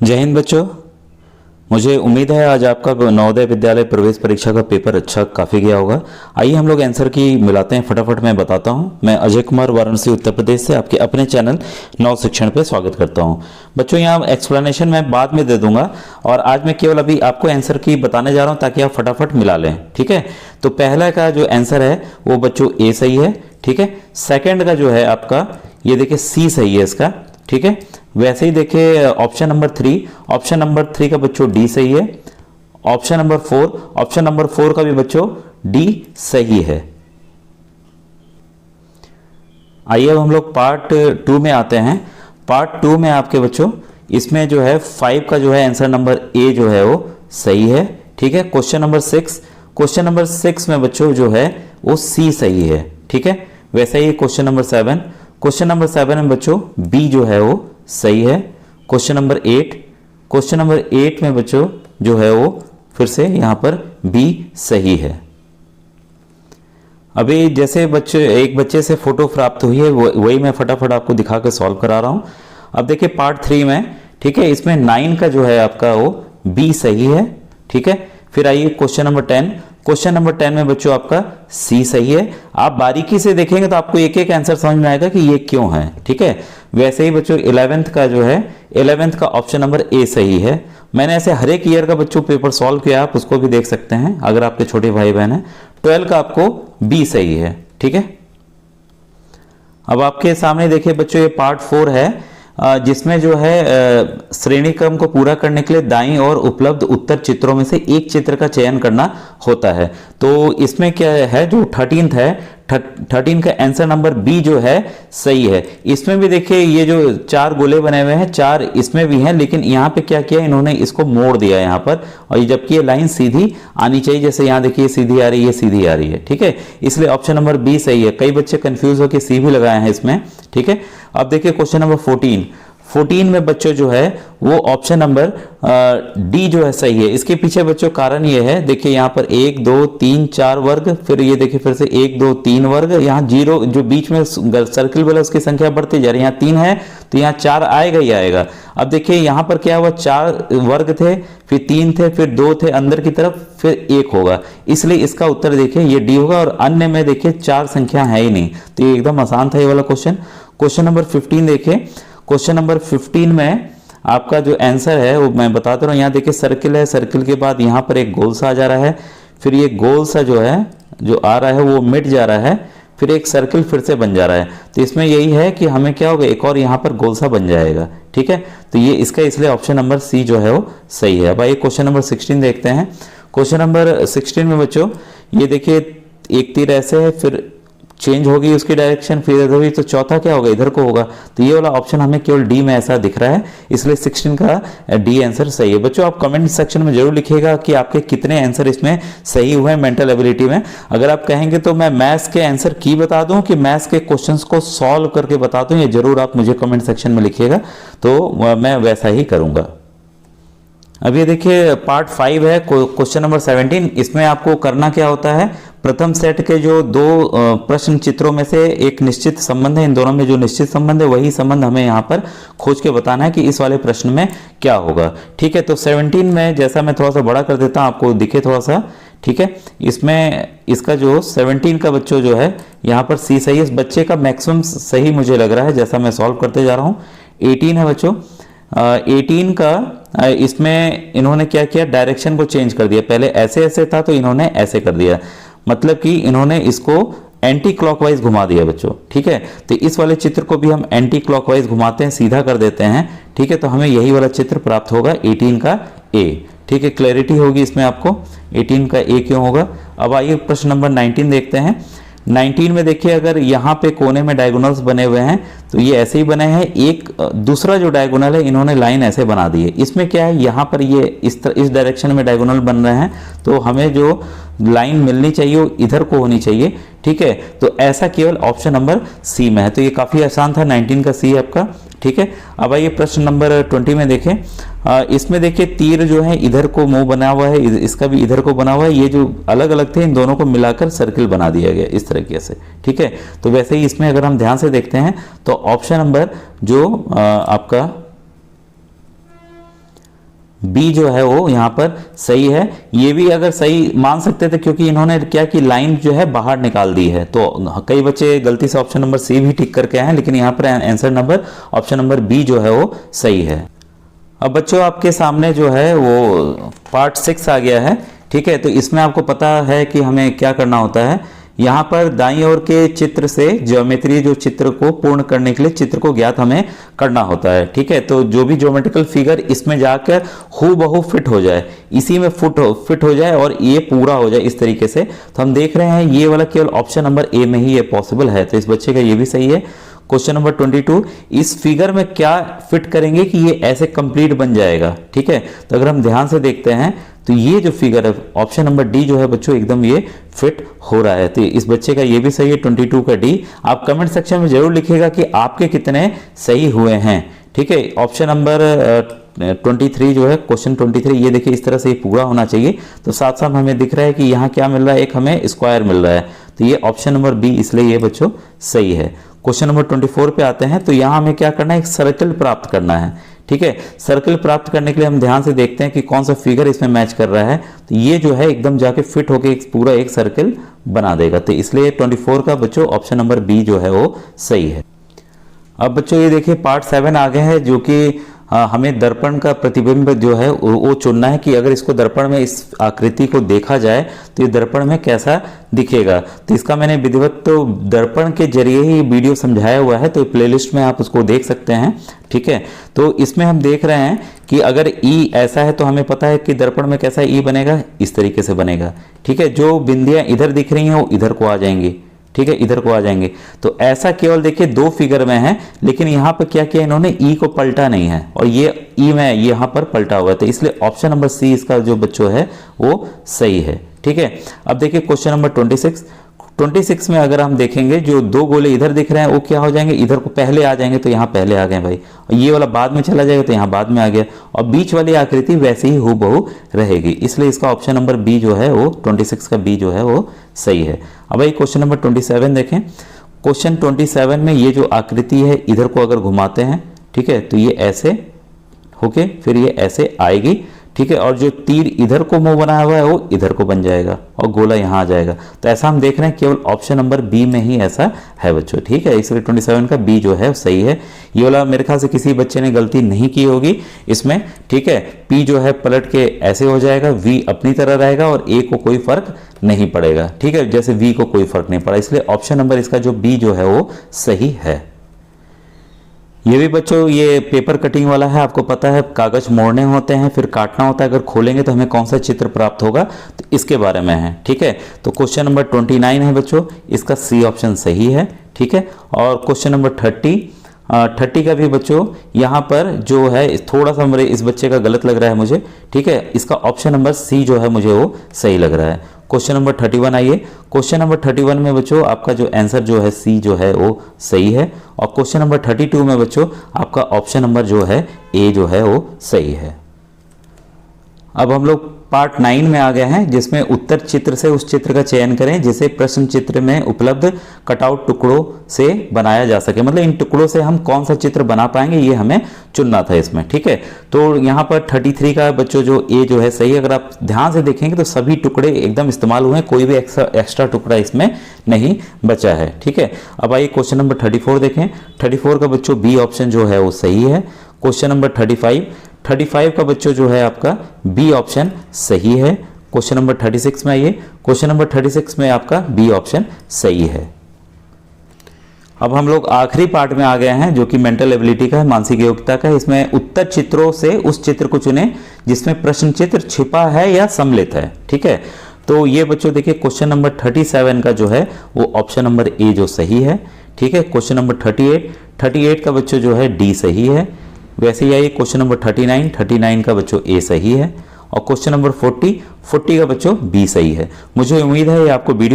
जय हिंद बच्चों। मुझे उम्मीद है आज आपका नवोदय विद्यालय प्रवेश परीक्षा का पेपर अच्छा काफ़ी गया होगा। आइए हम लोग आंसर की मिलाते हैं, फटाफट मैं बताता हूं। मैं अजय कुमार, वाराणसी उत्तर प्रदेश से आपके अपने चैनल नव शिक्षण पे स्वागत करता हूं। बच्चों यहाँ एक्सप्लेनेशन मैं बाद में दे दूंगा और आज मैं केवल अभी आपको आंसर की बताने जा रहा हूँ ताकि आप फटाफट मिला लें। ठीक है, तो पहला का जो आंसर है वो बच्चों ए सही है। ठीक है, सेकेंड का जो है आपका ये देखिए सी सही है इसका। ठीक है, वैसे ही देखिए ऑप्शन नंबर थ्री का बच्चों डी सही है। ऑप्शन नंबर फोर का भी बच्चों डी सही है। आइए अब हम लोग पार्ट टू में आते हैं। पार्ट टू में आपके बच्चों इसमें जो है 5 का जो है आंसर नंबर ए जो है वो सही है। ठीक है, क्वेश्चन नंबर 6 में बच्चों जो है वो सी सही है। ठीक है, वैसे ही क्वेश्चन नंबर 7 में बच्चों बी जो है वो सही है। क्वेश्चन नंबर 8 में बच्चों जो है वो फिर से यहां पर बी सही है। अभी जैसे एक बच्चे से फोटो प्राप्त हुई है वही मैं फटाफट आपको दिखा के सॉल्व करा रहा हूं। अब देखिए पार्ट 3 में, ठीक है, इसमें 9 का जो है आपका वो बी सही है। ठीक है, फिर आइए क्वेश्चन नंबर 10 में बच्चों आपका सी सही है। आप बारीकी से देखेंगे तो आपको एक एक आंसर समझ में आएगा कि ये क्यों है। ठीक है, वैसे ही बच्चों 11th का जो है 11th का ऑप्शन नंबर ए सही है। मैंने ऐसे हर एक ईयर का बच्चों पेपर सॉल्व किया, आप उसको भी देख सकते हैं अगर आपके छोटे भाई बहन हैं। 12 का आपको बी सही है। ठीक है, अब आपके सामने देखिए बच्चों ये पार्ट 4 है जिसमें जो है श्रेणी क्रम को पूरा करने के लिए दाईं और उपलब्ध उत्तर चित्रों में से एक चित्र का चयन करना होता है। तो इसमें क्या है, जो 13th है 13 का आंसर नंबर बी जो है सही है। इसमें भी देखिए ये जो 4 गोले बने हुए हैं, 4 इसमें भी हैं, लेकिन यहाँ पे क्या किया इन्होंने, इसको मोड़ दिया यहाँ पर, और जबकि ये लाइन सीधी आनी चाहिए, जैसे यहाँ देखिए सीधी आ रही है, सीधी आ रही है। ठीक है, इसलिए ऑप्शन नंबर बी सही है। कई बच्चे कंफ्यूज होकर सी भी लगाए हैं इसमें। ठीक है, अब देखिए क्वेश्चन नंबर 14 में बच्चों जो है वो ऑप्शन नंबर डी जो है सही है। इसके पीछे बच्चों कारण ये है, देखिए यहाँ पर 1 2 3 4 वर्ग, फिर ये देखिए फिर से 1 2 3 वर्ग, यहाँ 0 जो बीच में सर्किल वाला उसकी संख्या बढ़ती जा रही है। यहाँ 3 है तो यहाँ 4 आएगा ही आएगा। अब देखिए यहाँ पर क्या हुआ, 4 वर्ग थे, फिर 3 थे, फिर 2 थे अंदर की तरफ, फिर 1 होगा, इसलिए इसका उत्तर देखिए ये डी होगा। और अन्य में देखिए 4 संख्या है ही नहीं, तो ये एकदम आसान था ये वाला क्वेश्चन। क्वेश्चन नंबर 15 देखिए, क्वेश्चन नंबर 15 में आपका जो आंसर है वो मैं बताता रहा हूँ। यहाँ देखिए सर्किल है, सर्किल के बाद यहाँ पर एक गोल सा आ जा रहा है, फिर ये गोल सा जो है जो आ रहा है वो मिट जा रहा है, फिर एक सर्किल फिर से बन जा रहा है। तो इसमें यही है कि हमें क्या होगा, एक और यहाँ पर गोल सा बन जाएगा। ठीक है, तो ये इसका इसलिए ऑप्शन नंबर सी जो है वो सही है। अब आइए क्वेश्चन नंबर 16 देखते हैं। क्वेश्चन नंबर 16 में बच्चों ये देखिए एक तीर ऐसे है, फिर चेंज होगी उसकी डायरेक्शन, फिर इधर हुई, तो चौथा क्या होगा, इधर को होगा। तो ये वाला ऑप्शन हमें केवल डी में ऐसा दिख रहा है, इसलिए 16 का डी आंसर सही है। बच्चों आप कमेंट सेक्शन में जरूर लिखिएगा कि आपके कितने आंसर इसमें सही हुए हैं मेंटल एबिलिटी में। अगर आप कहेंगे तो मैं मैथ्स के आंसर की बता दूं कि मैथ्स के क्वेश्चंस को सॉल्व करके बता दूं, ये जरूर आप मुझे कमेंट सेक्शन में लिखिएगा, तो मैं वैसा ही करूंगा। अब ये देखिए पार्ट 5 है, क्वेश्चन नंबर 17। इसमें आपको करना क्या होता है, प्रथम सेट के जो 2 प्रश्न चित्रों में से एक निश्चित संबंध है, इन दोनों में जो निश्चित संबंध है वही संबंध हमें यहाँ पर खोज के बताना है कि इस वाले प्रश्न में क्या होगा। ठीक है, तो 17 में जैसा मैं थोड़ा सा बड़ा कर देता हूँ आपको दिखे थोड़ा सा। ठीक है, इसमें इसका जो 17 का बच्चों जो है यहाँ पर सी सही है। इस बच्चे का मैक्सिमम सही मुझे लग रहा है जैसा मैं सॉल्व करते जा रहा हूँ। 18 है बच्चों, 18 का इसमें इन्होंने क्या किया, डायरेक्शन को चेंज कर दिया। पहले ऐसे ऐसे था तो इन्होंने ऐसे कर दिया, मतलब कि इन्होंने इसको एंटी क्लॉकवाइज घुमा दिया बच्चों। ठीक है, तो इस वाले चित्र को भी हम एंटी क्लॉकवाइज घुमाते हैं, सीधा कर देते हैं। ठीक है, तो हमें यही वाला चित्र प्राप्त होगा 18 का ए। ठीक है, क्लैरिटी होगी इसमें आपको 18 का ए क्यों होगा। अब आइए प्रश्न नंबर 19 देखते हैं। 19 में देखिए अगर यहाँ पे कोने में डायगोनल्स बने हुए हैं तो ये ऐसे ही बने हैं, एक दूसरा जो डायगोनल है इन्होंने लाइन ऐसे बना दी है। इसमें क्या है, यहाँ पर ये इस डायरेक्शन में डायगोनल बन रहे हैं, तो हमें जो लाइन मिलनी चाहिए वो इधर को होनी चाहिए। ठीक है, तो ऐसा केवल ऑप्शन नंबर सी में है, तो ये काफी आसान था, 19 का सी आपका। ठीक है, अब आइए प्रश्न नंबर 20 में देखें। इसमें देखिए तीर जो है इधर को मुंह बना हुआ है, इसका भी इधर को बना हुआ है, ये जो अलग अलग थे इन दोनों को मिलाकर सर्किल बना दिया गया इस तरीके से। ठीक है, तो वैसे ही इसमें अगर हम ध्यान से देखते हैं तो ऑप्शन नंबर जो आपका बी जो है वो यहाँ पर सही है। ये भी अगर सही मान सकते थे क्योंकि इन्होंने क्या कि लाइन जो है बाहर निकाल दी है। तो कई बच्चे गलती से ऑप्शन नंबर सी भी ठीक करके आए हैं, लेकिन यहाँ पर answer number option number B जो है वो सही है। अब बच्चों आपके सामने जो है वो पार्ट 6 आ गया है, ठीक है। तो इसमें आपको पता है कि हमें क्या करना होता है। यहाँ पर दाईं ओर के चित्र से ज्योमेट्री जो चित्र को पूर्ण करने के लिए चित्र को ज्ञात हमें करना होता है, ठीक है। तो जो भी ज्योमेट्रिकल फिगर इसमें जाकर हूबहू फिट हो जाए, इसी में फिट हो जाए और ये पूरा हो जाए इस तरीके से। तो हम देख रहे हैं ये वाला केवल ऑप्शन नंबर ए में ही ये पॉसिबल है। तो इस बच्चे का ये भी सही है। क्वेश्चन नंबर 22, इस फिगर में क्या फिट करेंगे कि ये ऐसे कंप्लीट बन जाएगा, ठीक है। तो अगर हम ध्यान से देखते हैं तो ये जो फिगर है ऑप्शन नंबर डी जो है बच्चों एकदम ये फिट हो रहा है। तो इस बच्चे का ये भी सही है 22 का डी। आप कमेंट सेक्शन में जरूर लिखिएगा कि आपके कितने सही हुए हैं, ठीक है। ऑप्शन नंबर 23 जो है क्वेश्चन 23 ये देखिए इस तरह से ये पूरा होना चाहिए। तो साथ साथ हमें दिख रहा है कि यहाँ क्या मिल रहा है, एक हमें स्क्वायर मिल रहा है। तो ये ऑप्शन नंबर बी इसलिए ये बच्चों सही है। क्वेश्चन नंबर 24 पे आते हैं। तो यहाँ हमें क्या करना है, एक सर्कल प्राप्त करना है, ठीक है। सर्कल प्राप्त करने के लिए हम ध्यान से देखते हैं कि कौन सा फिगर इसमें मैच कर रहा है। तो ये जो है एकदम जाके फिट होके एक पूरा एक सर्कल बना देगा। तो इसलिए 24 का बच्चों ऑप्शन नंबर बी जो है वो सही है। अब बच्चों ये देखिए पार्ट 7 आ गए हैं, जो कि हमें दर्पण का प्रतिबिंब जो है वो चुनना है कि अगर इसको दर्पण में इस आकृति को देखा जाए तो ये दर्पण में कैसा दिखेगा। तो इसका मैंने विधिवत तो दर्पण के जरिए ही वीडियो समझाया हुआ है, तो प्लेलिस्ट में आप उसको देख सकते हैं, ठीक है। तो इसमें हम देख रहे हैं कि अगर ई ऐसा है तो हमें पता है कि दर्पण में कैसा ई बनेगा, इस तरीके से बनेगा, ठीक है। जो बिंदियां इधर दिख रही हैं वो इधर को आ जाएंगी, ठीक है, इधर को आ जाएंगे। तो ऐसा केवल देखिए 2 फिगर में है, लेकिन यहाँ पर क्या किया इन्होंने, ई को पलटा नहीं है और ये ई में यहाँ पर पलटा हुआ है। तो इसलिए ऑप्शन नंबर सी इसका जो बच्चों है वो सही है, ठीक है। अब देखिए क्वेश्चन नंबर 26 में अगर हम देखेंगे जो 2 गोले इधर दिख रहे हैं वो क्या हो जाएंगे, इधर को पहले आ जाएंगे। तो यहाँ पहले आ गए भाई, और ये वाला बाद में चला जाएगा तो यहाँ बाद में आ गया, और बीच वाली आकृति वैसे ही हूबहू रहेगी। इसलिए इसका ऑप्शन नंबर बी जो है वो 26 का बी जो है वो सही है। अब भाई क्वेश्चन नंबर 27 देखें। क्वेश्चन 27 में ये जो आकृति है इधर को अगर घुमाते हैं, ठीक है, तो ये ऐसे होके फिर ये ऐसे आएगी, ठीक है। और जो तीर इधर को मुंह बनाया हुआ है वो इधर को बन जाएगा और गोला यहाँ आ जाएगा। तो ऐसा हम देख रहे हैं केवल ऑप्शन नंबर बी में ही ऐसा है बच्चों, ठीक है। इसलिए 27 का बी जो है सही है। ये वाला मेरे ख्याल से किसी बच्चे ने गलती नहीं की होगी इसमें, ठीक है। पी जो है पलट के ऐसे हो जाएगा, वी अपनी तरह रहेगा और ए को कोई फर्क नहीं पड़ेगा, ठीक है, जैसे वी को कोई फर्क नहीं पड़ा। इसलिए ऑप्शन नंबर इसका जो बी जो है वो सही है। ये भी बच्चों ये पेपर कटिंग वाला है, आपको पता है कागज मोड़ने होते हैं फिर काटना होता है, अगर खोलेंगे तो हमें कौन सा चित्र प्राप्त होगा, तो इसके बारे में है, ठीक है। तो क्वेश्चन नंबर 29 है बच्चों, इसका सी ऑप्शन सही है, ठीक है। और क्वेश्चन नंबर 30 का भी बच्चों यहाँ पर जो है थोड़ा सा मेरे इस बच्चे का गलत लग रहा है मुझे, ठीक है। इसका ऑप्शन नंबर सी जो है मुझे वो सही लग रहा है। क्वेश्चन नंबर 31 आइए। क्वेश्चन नंबर 31 में बच्चों आपका जो आंसर जो है सी जो है वो सही है। और क्वेश्चन नंबर 32 में बच्चों आपका ऑप्शन नंबर जो है ए जो है वो सही है। अब हम लोग पार्ट 9 में आ गए हैं, जिसमें उत्तर चित्र से उस चित्र का चयन करें जिसे प्रश्न चित्र में उपलब्ध कटआउट टुकड़ों से बनाया जा सके। मतलब इन टुकड़ों से हम कौन सा चित्र बना पाएंगे ये हमें चुनना था इसमें, ठीक है। तो यहाँ पर 33 का बच्चों जो ए जो है सही है। अगर आप ध्यान से देखेंगे तो सभी टुकड़े एकदम इस्तेमाल हुए हैं, कोई भी एक्स्ट्रा टुकड़ा इसमें नहीं बचा है, ठीक है। अब आइए क्वेश्चन नंबर 34 देखें। 34 का बच्चों बी ऑप्शन जो है वो सही है। क्वेश्चन नंबर 35 का बच्चों जो है आपका बी ऑप्शन सही है। क्वेश्चन नंबर 36 में आइए। क्वेश्चन नंबर 36 में आपका बी ऑप्शन सही है। अब हम लोग आखिरी पार्ट में आ गए हैं जो कि मेंटल एबिलिटी का है, मानसिक योग्यता का। इसमें उत्तर चित्रों से उस चित्र को चुने जिसमें प्रश्न चित्र छिपा है या सम्मिलित है, ठीक है। तो ये बच्चों देखिए क्वेश्चन नंबर 37 का जो है वो ऑप्शन नंबर ए जो सही है, ठीक है। क्वेश्चन नंबर 38 का बच्चों जो है डी सही है। वैसे ही आइए क्वेश्चन नंबर 39 का बच्चों ए सही है। और क्वेश्चन नंबर 40 का बच्चों बी सही है। मुझे उम्मीद है ये आपको वीडियो